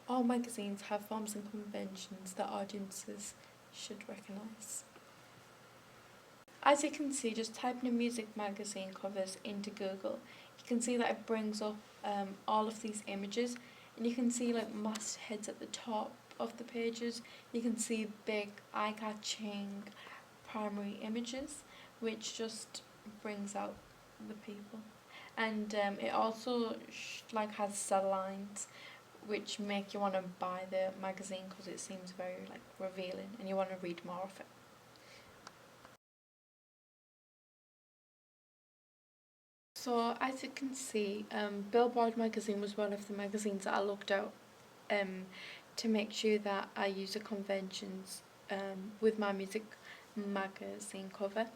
All magazines have forms and conventions that audiences should recognise. As you can see, just typing in music magazine covers into Google, you can see that it brings up all of these images, and you can see like mastheads at the top of the pages. You can see big eye-catching primary images, which just brings out the people. And it also has cell lines, which make you want to buy the magazine because it seems very like revealing, and you want to read more of it. So as you can see, Billboard magazine was one of the magazines that I looked at um, to make sure that I use the conventions with my music magazine cover.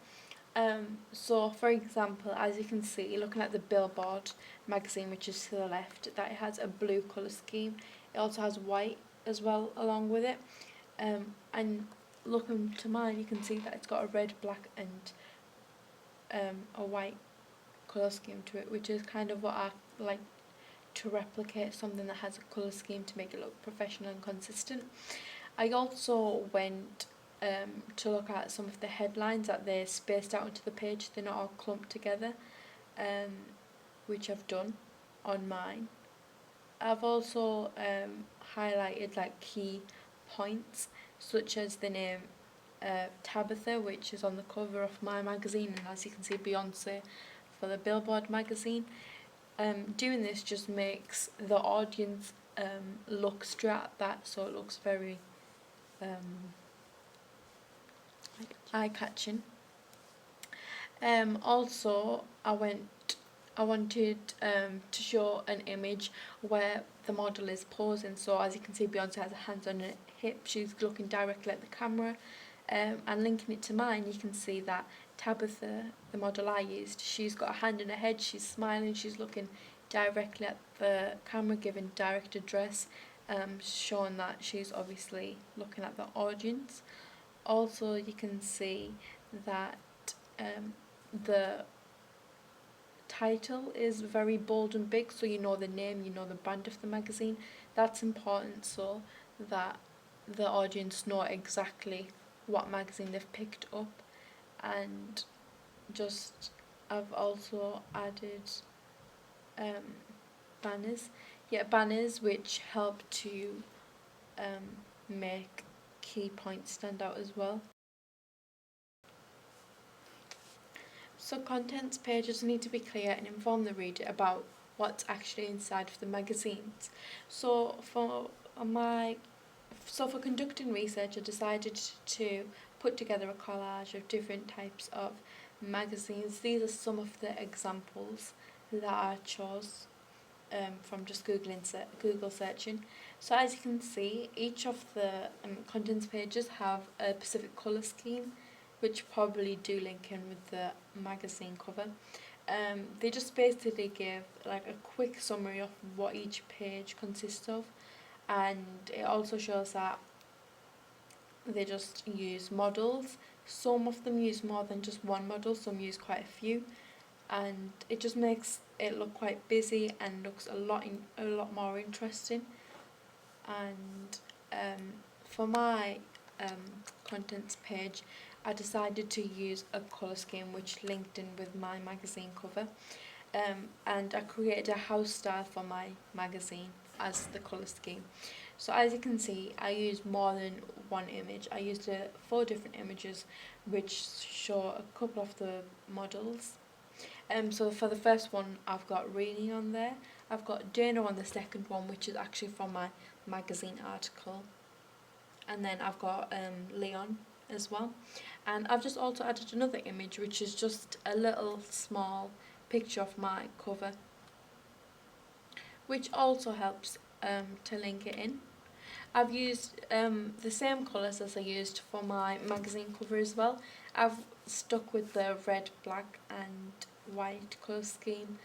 So for example, as you can see, looking at the Billboard magazine, which is to the left, that it has a blue colour scheme. It also has white as well along with it. And looking to mine, you can see that it's got a red, black and a white colour scheme to it, which is kind of what I like to replicate, something that has a colour scheme to make it look professional and consistent. I also went to look at some of the headlines that they're spaced out onto the page, they're not all clumped together, um, which I've done on mine. I've also highlighted like key points, such as the name Tabitha, which is on the cover of my magazine, and as you can see, Beyonce for the Billboard magazine. Doing this just makes the audience look straight at that, so it looks very eye-catching. Also, I wanted to show an image where the model is posing. So as you can see, Beyonce has her hands on her hip. She's looking directly at the camera. And linking it to mine, you can see that Tabitha, the model I used, she's got a hand in her head. She's smiling. She's looking directly at the camera, giving direct address, showing that she's obviously looking at the audience. Also, you can see that the title is very bold and big, so you know the name, you know the brand of the magazine. That's important so that the audience know exactly what magazine they've picked up. And just I've also added um, banners which help to make key points stand out as well. So contents pages need to be clear and inform the reader about what's actually inside of the magazines. So my for conducting research, I decided to put together a collage of different types of magazines. These are some of the examples that I chose from just Google searching. So as you can see, each of the contents pages have a specific colour scheme, which probably do link in with the magazine cover. They just basically give like a quick summary of what each page consists of, and it also shows that they just use models. Some of them use more than just one model, some use quite a few, and it just makes it look quite busy and looks a lot more interesting. And for my contents page, I decided to use a colour scheme which linked in with my magazine cover, and I created a house style for my magazine as the colour scheme. So as you can see, I used more than one image. I used 4 different images which show a couple of the models. So for the first one, I've got Renee on there. I've got Dana on the second one, which is actually from my magazine article. And then I've got Leon as well. And I've just also added another image, which is just a little small picture of my cover, which also helps to link it in. I've used the same colours as I used for my magazine cover as well. I've stuck with the red, black and white colour scheme.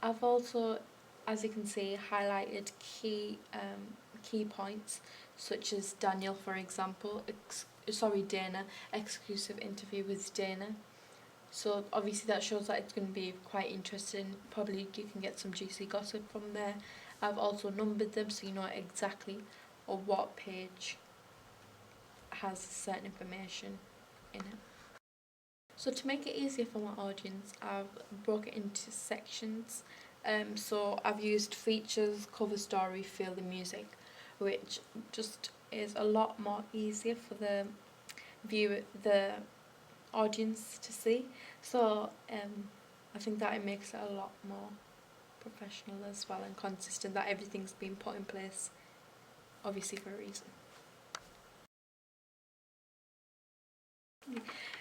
I've also, as you can see, highlighted key points, such as Daniel, for example, Dana, exclusive interview with Dana. So obviously that shows that it's going to be quite interesting. Probably you can get some juicy gossip from there. I've also numbered them so you know exactly or what page has certain information in it. So to make it easier for my audience, I've broke it into sections. So I've used features, cover story, feel the music, which just is a lot more easier for the audience to see. So I think that it makes it a lot more professional as well and consistent, that everything's been put in place, obviously for a reason.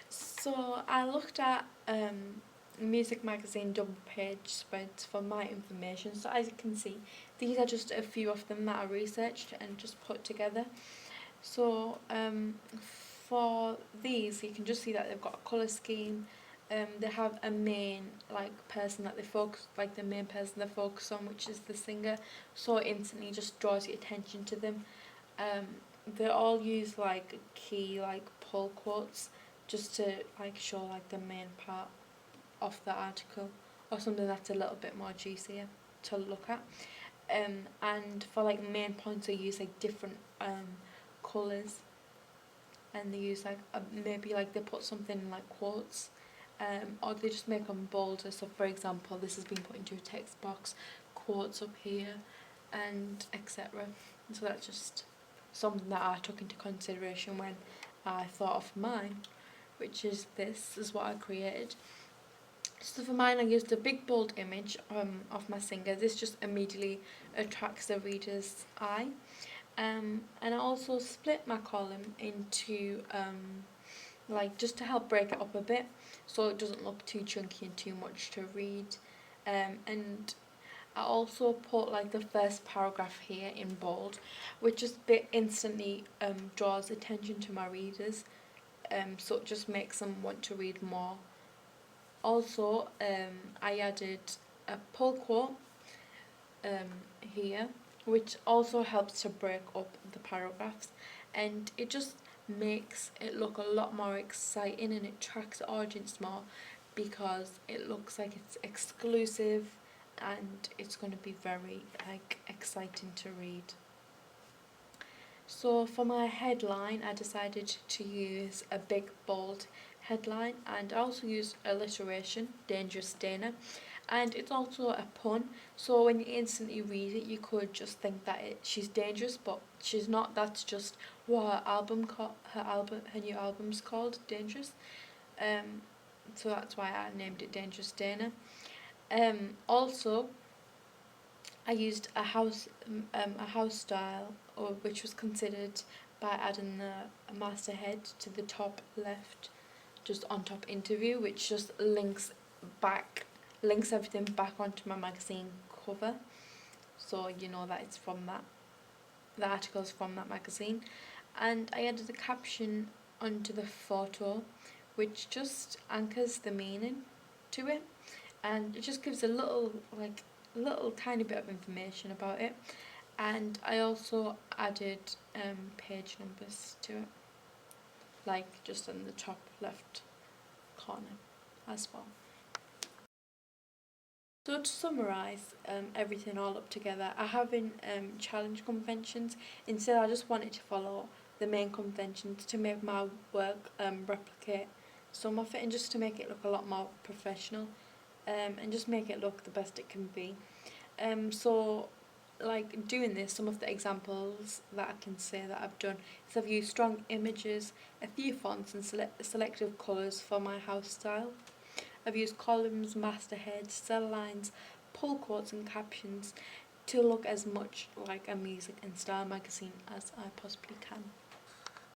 So I looked at music magazine double page spreads for my information. So as you can see, these are just a few of them that I researched and just put together. So for these, you can just see that they've got a colour scheme. They have a main person that they focus, like the main person they focus on, which is the singer. So it instantly just draws your attention to them. They all use key pull quotes just to show the main part of the article, or something that's a little bit more juicier to look at. And for main points, they use different colours, and they use maybe they put something in quotes, or they just make them bolder. So for example, this has been put into a text box, quotes up here, and etc. So that's just something that I took into consideration when I thought of mine, which is this is what I created. So for mine, I used a big bold image of my singer. This just immediately attracts the reader's eye. And I also split my column into just to help break it up a bit, so it doesn't look too chunky and too much to read. And I also put the first paragraph here in bold, which just instantly draws attention to my readers. So it just makes them want to read more. Also, I added a pull quote here, which also helps to break up the paragraphs, and it just makes it look a lot more exciting and it attracts the audience more because it looks like it's exclusive and it's going to be very exciting to read. So for my headline, I decided to use a big bold headline, and I also used alliteration, dangerous Dana, and it's also a pun. So when you instantly read it, you could just think that she's dangerous, but she's not. That's just what her new album's called, Dangerous. So that's why I named it Dangerous Dana. Also, I used a house style, which was considered by adding the masthead to the top left, just on top interview, which just links everything back onto my magazine cover, so you know that it's from that, the article's from that magazine. And I added a caption onto the photo, which just anchors the meaning to it, and it just gives a little tiny bit of information about it. And I also added page numbers to it, just in the top left corner as well. So to summarise everything all up together, I haven't challenged conventions. Instead, I just wanted to follow the main conventions to make my work replicate some of it, and just to make it look a lot more professional, and just make it look the best it can be. So doing this, some of the examples that I can say that I've done is I've used strong images, a few fonts and selective colours for my house style. I've used columns, mastheads, cell lines, pull quotes and captions to look as much like a music and style magazine as I possibly can.